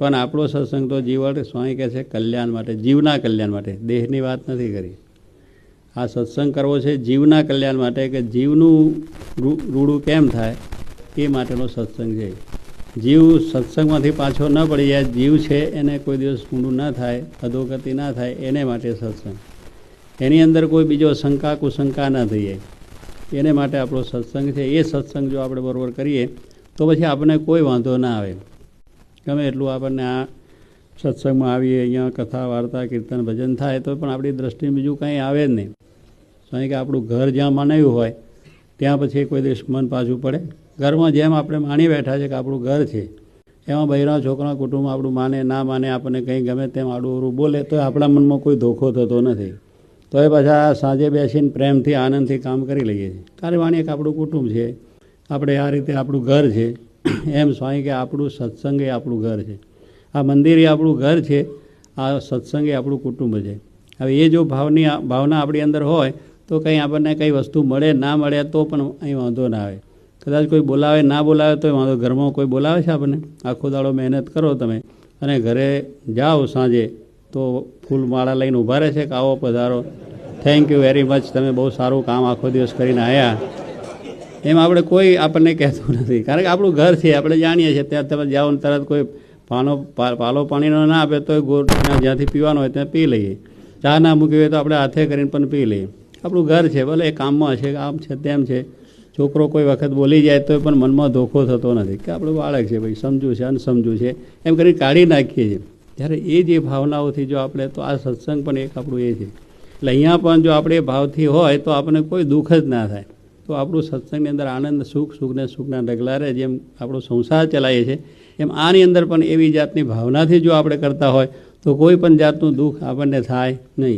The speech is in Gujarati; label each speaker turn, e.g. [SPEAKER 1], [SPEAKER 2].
[SPEAKER 1] પણ આપણો સત્સંગ તો જીવન સ્વામી કહે છે કલ્યાણ માટે, જીવના કલ્યાણ માટે, દેહની વાત નથી કરી. આ સત્સંગ કરવો છે જીવના કલ્યાણ માટે, કે જીવનું રૂડું કેમ થાય એ માટેનો સત્સંગ છે. જીવ સત્સંગમાંથી પાછો ન પડી જાય, જીવ છે એને કોઈ દિવસ ઊંડું ના થાય, અધોગતિ ના થાય, એને માટે સત્સંગ. એની અંદર કોઈ બીજો શંકા કુશંકા ના થઈ જાય, એને માટે આપણો સત્સંગ છે. એ સત્સંગ જો આપણે બરાબર કરીએ તો પછી આપણને કોઈ વાંધો ના આવે. ગમે એટલું આપણને આ સત્સંગમાં આવીએ, અહીંયા કથા વાર્તા કીર્તન ભજન થાય તો પણ આપણી દ્રષ્ટિમાં બીજું કંઈ આવે જ નહીં. કારણ કે આપણું ઘર જ્યાં માનાયું હોય ત્યાં પછી કોઈ દિવસ મન પાછું પડે. ઘરમાં જેમ આપણે માની બેઠા છે કે આપણું ઘર છે, એમાં બહેરા છોકરા કુટુંબ આપણું માને ના માને, આપણને કંઈ ગમે તેમ આડું અવળું બોલે તો આપણા મનમાં કોઈ ધોખો થતો નથી. તો એ પાછા સાંજે બેસીને પ્રેમથી આનંદથી કામ કરી લઈએ છીએ. કારણ માનીએ કે આપણું કુટુંબ છે, આપણે આ રીતે આપણું ઘર છે. એમ સ્વામી કે આપણું સત્સંગ એ આપણું ઘર છે, આ મંદિર એ આપણું ઘર છે, આ સત્સંગ એ આપણું કુટુંબ છે. હવે એ જો ભાવના આપણી અંદર હોય તો કંઈ આપણને કંઈ વસ્તુ મળે ના મળે તો પણ અહીં વાંધો ના આવે. કદાચ કોઈ બોલાવે ના બોલાવે તો વાંધો. ઘરમાં કોઈ બોલાવે છે આપણને, આખો દાડો મહેનત કરો તમે અને ઘરે જાઓ સાંજે તો ફૂલ માળા લઈને ઊભા રહે છે કે આવો પધારો, થેન્ક યુ વેરી મચ, તમે બહુ સારું કામ આખો દિવસ કરીને આવ્યા. એમ આપણે કોઈ આપણને કહેતું નથી, કારણ કે આપણું ઘર છે, આપણે જાણીએ છીએ. ત્યાં તમે જાઓ ને તરત કોઈ પાલો પાણીનો ના આપે તો ગોળ જ્યાંથી પીવાનો હોય ત્યાં પી લઈએ. ચા ના મૂકી હોય તો આપણે હાથે કરીને પણ પી લઈએ. આપણું ઘર છે, ભલે એ કામમાં છે, આમ છે તેમ છે. છોકરો કોઈ વખત બોલી જાય તો પણ મનમાં ધોખો થતો નથી કે આપણું બાળક છે, ભાઈ સમજુ છે અનસમજુ છે, એમ કરીને કાઢી નાખીએ છીએ. જ્યારે એ જે ભાવનાઓથી જો આપણે, તો આ સત્સંગ પણ એક આપણું એ છે. એટલે અહીંયા પણ જો આપણે ભાવથી હોય તો આપણને કોઈ દુઃખ જ ના થાય. તો આપણું સત્સંગની અંદર આનંદ સુખ, સુખને સુખના ઢગલા રહે. જેમ આપણો સંસાર ચલાવીએ છીએ એમ આની અંદર પણ એવી જાતની ભાવનાથી જો આપણે કરતા હોય તો કોઈ પણ જાતનું દુઃખ આપણને થાય નહીં.